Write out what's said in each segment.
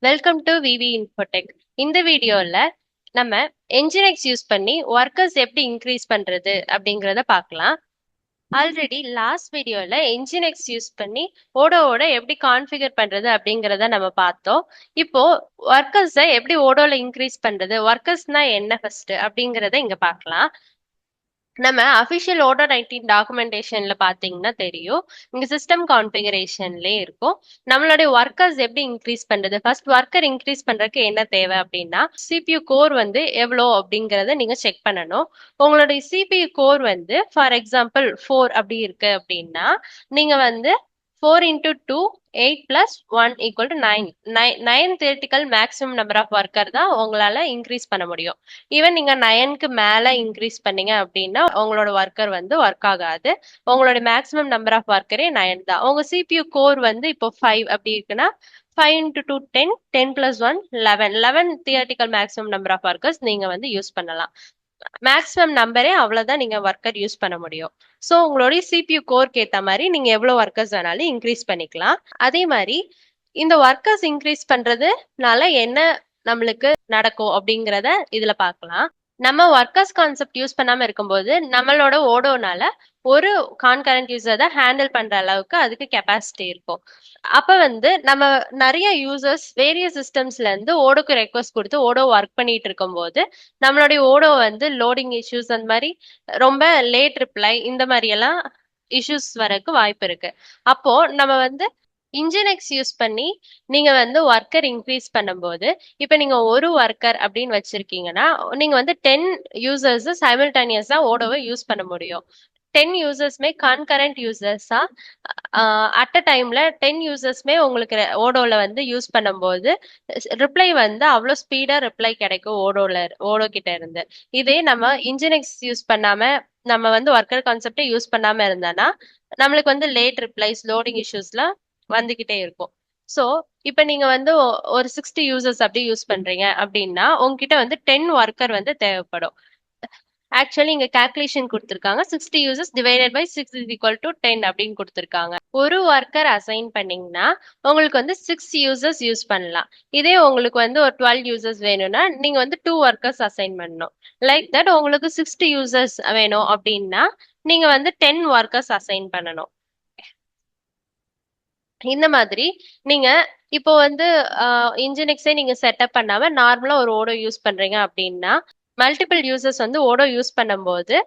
Welcome to V V Infotech. இந்த வீடியோல நம்ம என்ஜினிக்ஸ் யூஸ் பண்ணி ஒர்க்கர்ஸ் எப்படி இன்க்ரீஸ் பண்றது அப்படிங்கறத பார்க்கலாம். ஆல்ரெடி லாஸ்ட் வீடியோல என்ஜினிக்ஸ் யூஸ் பண்ணி ஓடோவோட எப்படி கான்ஃபிகர் பண்றது அப்படிங்கறத நம்ம பார்த்தோம். இப்போ ஒர்க்கர்ஸை எப்படி ஓடோல இன்க்ரீஸ் பண்றது, ஒர்க்கர்ஸ்னா என்ன ஃபர்ஸ்ட் அப்படிங்கறத இங்க பார்க்கலாம். நம்ம அஃபிஷியல் ஓடோ 19 டாக்குமெண்டேஷன்ல பாத்தீங்கன்னா தெரியும். இங்க சிஸ்டம் கான்ஃபிகரேஷன்லயே இருக்கும். நம்மளுடைய ஒர்க்கர்ஸ் எப்படி இன்க்ரீஸ் பண்றது, ஃபர்ஸ்ட் ஒர்க்கர் இன்க்ரீஸ் பண்றதுக்கு என்ன தேவை அப்படின்னா சிபியூ கோர் வந்து எவ்வளோ அப்படிங்கறத நீங்க செக் பண்ணணும். உங்களுடைய சிபியூ கோர் வந்து ஃபார் எக்ஸாம்பிள் 4 அப்படி இருக்கு அப்படின்னா நீங்க வந்து 4 into 2 8 plus 1 equal to 9. 9 theoretical maximum number of worker தான் உங்களால இன்க்ரீஸ் பண்ண முடியும். ஈவன் நீங்க 9க்கு மேல இன்க்ரீஸ் பண்ணீங்க அப்படின்னா உங்களோட ஒர்க்கர் வந்து ஒர்க் ஆகாது. உங்களோட மேக்ஸிமம் நம்பர் ஆஃப் ஒர்க்கரே 9 தான். உங்க சிபியூ கோர் வந்து இப்போ 5 அப்படி இருக்குன்னா 5 into 2 10, 10 plus 1 11. 11 theoretical maximum number of workers நீங்க வந்து யூஸ் பண்ணலாம். மேக்ஸிமம் நம்பரே அவ்வளவுதான் நீங்க ஒர்க்கர் யூஸ் பண்ண முடியும். ஸோ உங்களுடைய சிபியூ கோர்க்கு ஏத்த மாதிரி நீங்க எவ்வளவு ஒர்க்கர்ஸ் வேணாலும் இன்க்ரீஸ் பண்ணிக்கலாம். அதே மாதிரி இந்த ஒர்க்கர்ஸ் இன்க்ரீஸ் பண்றதுனால என்ன நம்மளுக்கு நடக்கும் அப்படிங்கறத இதுல பார்க்கலாம். நம்ம ஒர்க்கர்ஸ் கான்செப்ட் யூஸ் பண்ணாம இருக்கும்போது நம்மளோட ஓடோனால ஒரு கான்கரண்ட் யூசர் தான் ஹேண்டில் பண்ற அளவுக்கு அதுக்கு கெப்பாசிட்டி இருக்கும். அப்ப வந்து நம்ம நிறைய யூசர்ஸ் வேரியஸ் சிஸ்டம்ஸ்ல இருந்து ஓடோக்கு ரெக்வஸ்ட் கொடுத்து ஓடோ ஒர்க் பண்ணிட்டு இருக்கும்போது நம்மளுடைய ஓடோ வந்து லோடிங் இஷ்யூஸ் அந்த மாதிரி ரொம்ப லேட் ரிப்ளை இந்த மாதிரி எல்லாம் இஷ்யூஸ் வரக்கு வாய்ப்பு இருக்கு. அப்போ நம்ம வந்து இன்ஜினிக்ஸ் யூஸ் பண்ணி நீங்க வந்து ஒர்க்கர் இன்க்ரீஸ் பண்ணும்போது இப்ப நீங்க ஒரு ஒர்க்கர் அப்படின்னு வச்சிருக்கீங்கன்னா நீங்க வந்து 10 யூசர்ஸ் சைமல்டேனியஸா ஓடோவை யூஸ் பண்ண முடியும். 10 யூசர்ஸ்மே கன்கரண்ட் யூசர்ஸா அட் அ டைம்ல 10 யூசர்ஸ்மே உங்களுக்கு ஓடோல வந்து யூஸ் பண்ணும்போது ரிப்ளை வந்து அவ்வளோ ஸ்பீடா ரிப்ளை கிடைக்கும் ஓடோ கிட்ட இருந்து. இதே நம்ம இன்ஜினிக்ஸ் யூஸ் பண்ணாம நம்ம வந்து ஒர்க்கர் கான்செப்டே யூஸ் பண்ணாம இருந்தோம்னா நம்மளுக்கு வந்து லேட் ரிப்ளைஸ் லோடிங் இஷ்யூஸ்லாம் வந்துகிட்டே இருக்கும். ஸோ இப்போ நீங்க வந்து ஒரு 60 யூசர்ஸ் அப்படி யூஸ் பண்றீங்க அப்படின்னா உங்ககிட்ட வந்து 10 ஒர்க்கர் வந்து தேவைப்படும். ஆக்சுவலி இங்க கால்குலேஷன் கொடுத்துருக்காங்க 60 users divided by 6 is equal to 10 அப்படின்னு கொடுத்துருக்காங்க. ஒரு ஒர்க்கர் அசைன் பண்ணீங்கன்னா உங்களுக்கு வந்து 6 யூசர்ஸ் யூஸ் பண்ணலாம். இதே உங்களுக்கு வந்து ஒரு 12 யூசர்ஸ் வேணும்னா நீங்க வந்து 2 ஒர்க்கர்ஸ் அசைன் பண்ணணும். லைக் தட் உங்களுக்கு 60 யூசர்ஸ் வேணும் அப்படின்னா நீங்க வந்து 10 ஒர்க்கர்ஸ் அசைன் பண்ணணும். இந்த மாதிரி நீங்க இப்போ வந்து இன்ஜினிக்ஸே நீங்க செட்டப் பண்ணாம நார்மலா ஒரு ஓடோ யூஸ் பண்றீங்க அப்படின்னா மல்டிபிள் யூசர்ஸ் வந்து ஓடோ யூஸ் பண்ணும்போது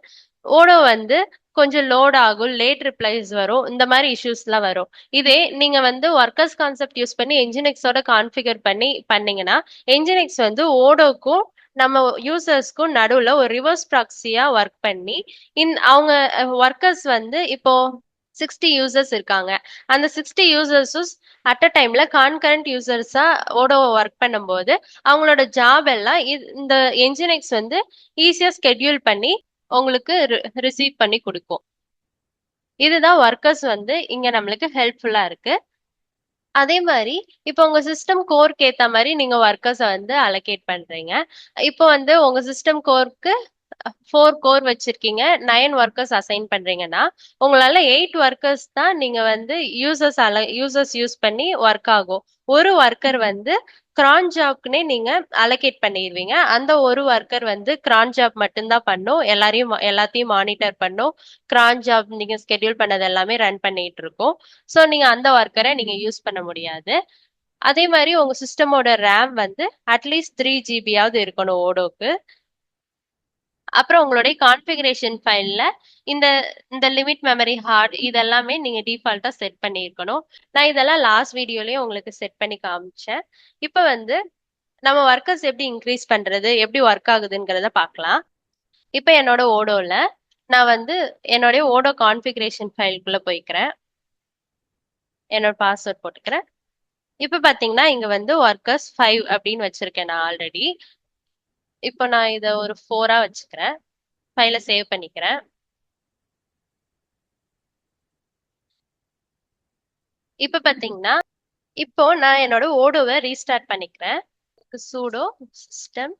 ஓடோ வந்து கொஞ்சம் லோட் ஆகும், லேட் ரிப்ளைஸ் வரும், இந்த மாதிரி இஷ்யூஸ்லாம் வரும். இதே நீங்க வந்து ஒர்க்கர்ஸ் கான்செப்ட் யூஸ் பண்ணி என்ஜினிக்ஸோட கான்ஃபிகர் பண்ணி பண்ணீங்கன்னா என்ஜினிக்ஸ் வந்து ஓடோக்கும் நம்ம யூசர்ஸ்க்கும் நடுவுல ஒரு ரிவர்ஸ் ப்ராக்சியா ஒர்க் பண்ணி அவங்க ஒர்க்கர்ஸ் வந்து இப்போ 60 யூசர்ஸ் இருக்காங்க. அந்த 60 யூசர்ஸும் அட் அ டைம்ல கான்கரண்ட் யூசர்ஸா ஓடோ ஒர்க் பண்ணும்போது அவங்களோட ஜாப் எல்லாம் இந்த என்ஜினிக்ஸ் வந்து ஈஸியா ஸ்கெட்யூல் பண்ணி உங்களுக்கு ரிசீவ் பண்ணி கொடுக்கும். இதுதான் ஒர்க்கர்ஸ் வந்து இங்க நம்மளுக்கு ஹெல்ப்ஃபுல்லா இருக்கு. அதே மாதிரி இப்போ உங்க சிஸ்டம் கோர்க்கு ஏத்த மாதிரி நீங்க ஒர்க்கர்ஸை வந்து அலோகேட் பண்றீங்க. இப்போ வந்து உங்க சிஸ்டம் கோர்க்கு 4 கோர் வச்சிருக்கீங்க, 9 ஒர்க்கர்ஸ் அசைன் பண்றீங்கன்னா உங்களால 8 ஒர்க்கர்ஸ் தான் நீங்க வந்து யூசர்ஸ் யூஸ் பண்ணி ஒர்க் ஆகும். ஒரு ஒர்க்கர் வந்து கிரான் ஜாப்க்குனே நீங்க அலோகேட் பண்ணிடுவீங்க. அந்த ஒரு ஒர்க்கர் வந்து கிரான் ஜாப் மட்டும்தான் பண்ணும், எல்லாத்தையும் மானிட்டர் பண்ணும். கிரான் ஜாப் நீங்க ஸ்கெட்யூல் பண்ணது எல்லாமே ரன் பண்ணிட்டு இருக்கும். ஸோ நீங்க அந்த ஒர்க்கரை நீங்க யூஸ் பண்ண முடியாது. அதே மாதிரி உங்க சிஸ்டமோட ரேம் வந்து அட்லீஸ்ட் 3 ஜிபியாவது இருக்கணும் ஓடோக்கு. அப்புறம் உங்களுடைய கான்ஃபிகரேஷன் ஃபைல்ல இந்த இந்த லிமிட் மெமரி ஹார்ட் இதெல்லாமே நீங்க டிஃபால்ட்டா செட் பண்ணியிருக்கணும். நான் இதெல்லாம் லாஸ்ட் வீடியோலயே உங்களுக்கு செட் பண்ணி காமிச்சேன். இப்போ வந்து நம்ம ஒர்க்கர்ஸ் எப்படி இன்க்ரீஸ் பண்றது, எப்படி ஒர்க் ஆகுதுங்கிறத பார்க்கலாம். இப்போ என்னோட ஓடோல நான் வந்து என்னுடைய ஓடோ கான்ஃபிகரேஷன் ஃபைலுக்குள்ள போய்க்கிறேன். என்னோட பாஸ்வேர்ட் போட்டுக்கிறேன். இப்போ பாத்தீங்கன்னா இங்க வந்து ஒர்க்கர்ஸ் 5 அப்படின்னு வச்சிருக்கேன் நான் ஆல்ரெடி. இப்போ நான் இதை ஒரு 4ஆ வச்சுக்கிறேன். ஃபைலை சேவ் பண்ணிக்கிறேன். இப்ப பாத்தீங்கன்னா இப்போ நான் என்னோட ஓடோவை ரீஸ்டார்ட் பண்ணிக்கிறேன். sudo system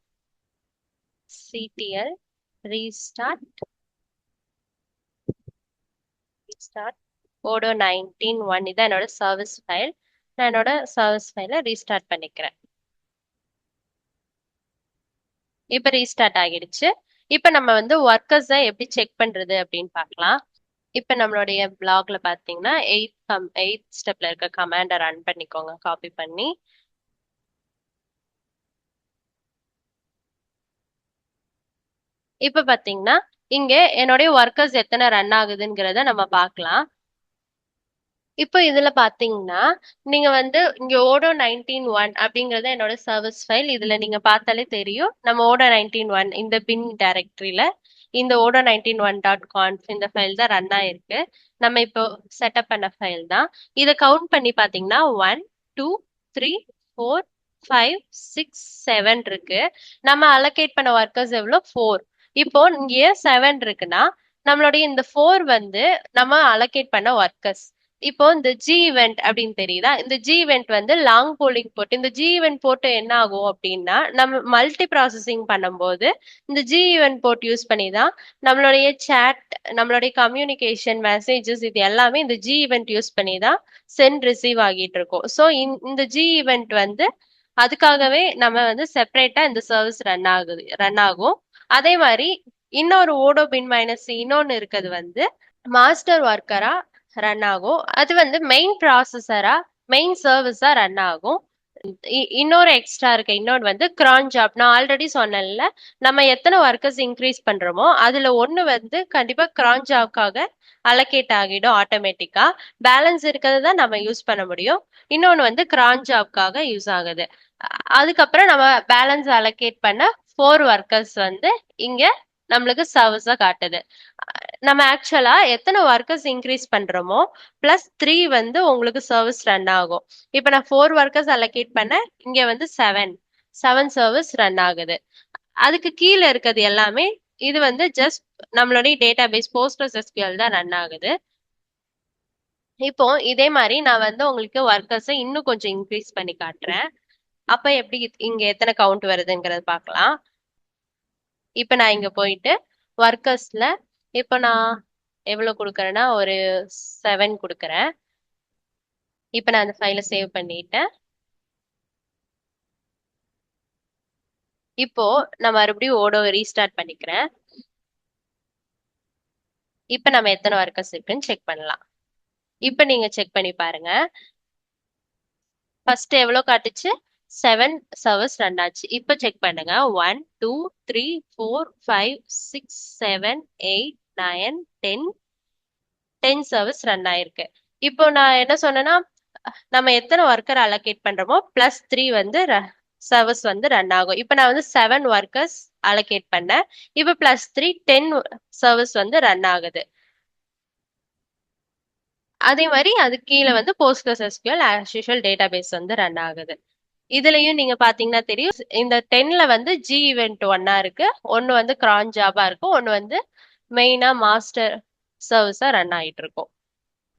ctl restart odo 19.1 இதான் என்னோட சர்வீஸ் ஃபைல். நான் என்னோட சர்வீஸ் ஃபைலை ரீஸ்டார்ட் பண்ணிக்கிறேன். இப்ப ரீஸ்டார்ட் ஆகிடுச்சு. இப்ப நம்ம வந்து ஒர்க்கர்ஸை எப்படி செக் பண்றது அப்படின்னு பார்க்கலாம். இப்ப நம்மளுடைய பிளாக்ல பாத்தீங்கன்னா எயித் ஸ்டெப்ல இருக்க கமாண்டை ரன் பண்ணிக்கோங்க, காப்பி பண்ணி. இப்ப பாத்தீங்கன்னா இங்க என்னுடைய ஒர்க்கர்ஸ் எத்தனை ரன் ஆகுதுங்கிறத நம்ம பார்க்கலாம். இப்போ இதுல பாத்தீங்கன்னா நீங்க வந்து இங்க ஓடோ 19.1 அப்படிங்கறது என்னோட சர்வீஸ் ஃபைல். இதுல நீங்க பார்த்தாலே தெரியும் நம்ம ஓடோ 19.1 இந்த பின் டைரக்டரியில இந்த ஓடோ 19.1.conf இந்த ஃபைல் தான் ரன் ஆயிருக்கு. நம்ம இப்போ செட்டப் பண்ண ஃபைல் தான். இதை கவுண்ட் பண்ணி பாத்தீங்கன்னா 1 2 3 4 5 6 7 இருக்கு. நம்ம அலோகேட் பண்ண ஒர்க்கர்ஸ் எவ்வளவு 4. இப்போ இங்க 7 இருக்குன்னா நம்மளுடைய இந்த 4 வந்து நம்ம அலோகேட் பண்ண ஒர்க்கர்ஸ். இப்போ இந்த ஜி இவெண்ட் அப்படின்னு தெரியுதா? இந்த ஜி இவெண்ட் வந்து லாங் போலிங் போட்டு இந்த ஜி இவெண்ட் போட்டு என்ன ஆகும் அப்படின்னா நம்ம மல்டி ப்ராசஸிங் பண்ணும்போது இந்த ஜி இவெண்ட் போர்ட் யூஸ் பண்ணி தான் நம்மளுடைய சேட், நம்மளுடைய கம்யூனிகேஷன், மெசேஜஸ் இது எல்லாமே இந்த ஜி இவெண்ட் யூஸ் பண்ணி தான் சென்ட் ரிசீவ் ஆகிட்டு இருக்கும். ஸோ இந்த ஜி இவெண்ட் வந்து அதுக்காகவே நம்ம வந்து செப்பரேட்டா இந்த சர்வீஸ் ரன் ஆகும். அதே மாதிரி இன்னொரு ஓடோ பின் மைனஸ் இன்னொன்னு இருக்கிறது வந்து மாஸ்டர் ஒர்க்கரா ரன் ஆகும். அது வந்து மெயின் ப்ராசஸரா மெயின் சர்வீஸா ரன் ஆகும். இன்னொரு எக்ஸ்ட்ரா இருக்க இன்னொன்று வந்து கிரான் ஜாப். நான் ஆல்ரெடி சொன்னேன்ல நம்ம எத்தனை ஒர்க்கர்ஸ் இன்க்ரீஸ் பண்றோமோ அதுல ஒண்ணு வந்து கண்டிப்பா கிரான் ஜாப்காக அலோகேட் ஆகிடும் ஆட்டோமேட்டிக்கா. பேலன்ஸ் இருக்கிறது தான் நம்ம யூஸ் பண்ண முடியும். இன்னொன்னு வந்து கிரான் ஜாப்காக யூஸ் ஆகுது. அதுக்கப்புறம் நம்ம பேலன்ஸ் அலோகேட் பண்ண 4 ஒர்க்கர்ஸ் வந்து இங்க நம்மளுக்கு சர்வீஸா காட்டுது. நம்ம ஆக்சுவலா எத்தனை ஒர்க்கர்ஸ் இன்க்ரீஸ் பண்றோமோ +3 வந்து உங்களுக்கு சர்வீஸ் ரன் ஆகும். இப்ப நான் 4 ஒர்க்கர்ஸ் அலோகேட் பண்ண இங்க வந்து 7 சர்வீஸ் ரன் ஆகுது. அதுக்கு கீழே இருக்கிறது எல்லாமே இது வந்து ஜஸ்ட் நம்மளுடைய டேட்டா பேஸ் PostgreSQL தான் ரன் ஆகுது. இப்போ இதே மாதிரி நான் வந்து உங்களுக்கு ஒர்க்கர்ஸை இன்னும் கொஞ்சம் இன்க்ரீஸ் பண்ணி காட்டுறேன். அப்ப எப்படி இங்க எத்தனை கவுண்ட் வருதுங்கிறத பார்க்கலாம். இப்ப நான் இங்க போயிட்டு ஒர்க்கர்ஸ்ல இப்ப நான் எவ்வளவு கொடுக்கறேன்னா ஒரு 7 கொடுக்கறேன். இப்ப நான் அந்த ஃபைலை சேவ் பண்ணிட்டேன். இப்போ நான் மறுபடியும் ஓடோ ரீஸ்டார்ட் பண்ணிக்கிறேன். இப்ப நம்ம எத்தனை ஒர்க்கர்ஸ் இருக்குன்னு செக் பண்ணலாம். இப்ப நீங்க செக் பண்ணி பாருங்க. ஃபர்ஸ்ட் எவ்வளவு காட்டுச்சு? 7 சர்வீஸ் ரன் ஆச்சு. இப்ப செக் பண்ணுங்க. 1 2 3 4 5 6 7 8 9 10 சர்வீஸ் ரன் ஆயிருக்கு. இப்போ நான் என்ன சொன்னேன்னா நம்ம எத்தனை ஒர்க்கர் அலோகேட் பண்றோமோ +3 வந்து சர்வீஸ் வந்து ரன் ஆகும். இப்போ நான் வந்து 7 ஒர்க்கர்ஸ் அலோகேட் பண்ணேன். இப்போ +3 10 சர்வீஸ் வந்து ரன் ஆகுது. அதே மாதிரி அது கீழே வந்து PostgreSQL as usual டேட்டாபேஸ் வந்து ரன் ஆகுது. இதுலயும் நீங்க பாத்தீங்கன்னா தெரியும் இந்த 10ல வந்து ஜி இவெண்ட் ஒன்னா இருக்கு, ஒன்னு வந்து கிரான் ஜாபா இருக்கும், ஒன்னு வந்து மெயினா மாஸ்டர் சர்வீஸா ரன் ஆயிட்டு இருக்கும்.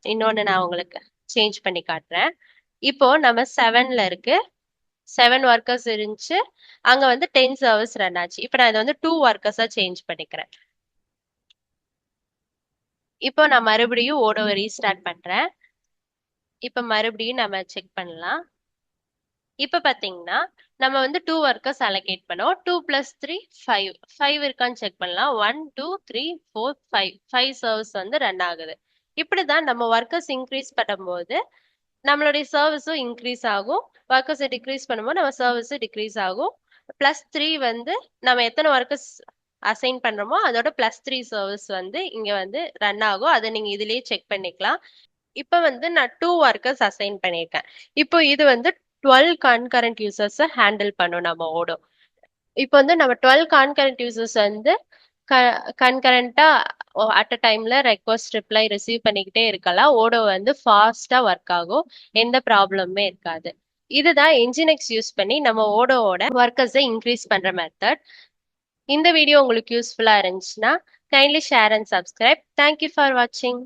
இன்னொன்னு நான் உங்களுக்கு சேஞ்ச் பண்ணி காட்டுறேன். இப்போ நம்ம 7ல இருக்கு, 7 ஒர்க்கர்ஸ் இருந்துச்சு, அங்க வந்து 10 சர்வீஸ் ரன் ஆச்சு. இப்போ நான் இதை வந்து 2 ஒர்க்கர்ஸா சேஞ்ச் பண்ணிக்கிறேன். இப்போ நான் மறுபடியும் ஓடோவை ரீஸ்டார்ட் பண்றேன். இப்போ மறுபடியும் நம்ம செக் பண்ணலாம். இப்ப பாத்தீங்கன்னா நம்ம வந்து 2 ஒர்க்கர்ஸ் அலோகேட் பண்ணோம். 2 + 3 5 இருக்கான்னு செக் பண்ணலாம். 1 2 3 4 5 சர்வீஸ் வந்து ரன் ஆகுது. இப்படிதான் நம்ம ஒர்க்கர்ஸ் இன்க்ரீஸ் பண்ணும்போது நம்மளுடைய சர்வீஸும் இன்க்ரீஸ் ஆகும். ஒர்க்கர்ஸை டிக்ரீஸ் பண்ணும்போது நம்ம சர்வீஸும் டிக்ரீஸ் ஆகும். +3 வந்து நம்ம எத்தனை ஒர்க்கர்ஸ் அசைன் பண்றோமோ அதோட +3 சர்வீஸ் வந்து இங்க வந்து ரன் ஆகும். அதை நீங்க இதுலயே செக் பண்ணிக்கலாம். இப்ப வந்து நான் 2 ஒர்க்கர்ஸ் அசைன் பண்ணியிருக்கேன். இப்போ இது வந்து 12 கன்கரண்ட் யூசர்ஸை ஹேண்டில் பண்ணும் நம்ம ஓடோ. இப்போ வந்து நம்ம 12 கன்கரண்ட் யூசர்ஸ் வந்து கன்கரண்டா அட் அ டைம்ல ரெக்வஸ்ட் ரிப்ளை ரிசீவ் பண்ணிக்கிட்டே இருக்கலாம். ஓடோ வந்து ஃபாஸ்டா ஒர்க் ஆகும், எந்த ப்ராப்ளமுமே இருக்காது. இதுதான் என்ஜினிக்ஸ் யூஸ் பண்ணி நம்ம ஓடோவோட ஒர்க்கர்ஸை இன்க்ரீஸ் பண்ற மெத்தட். இந்த வீடியோ உங்களுக்கு யூஸ்ஃபுல்லா இருந்துச்சுன்னா kindly share and subscribe. Thank you for வாட்சிங்.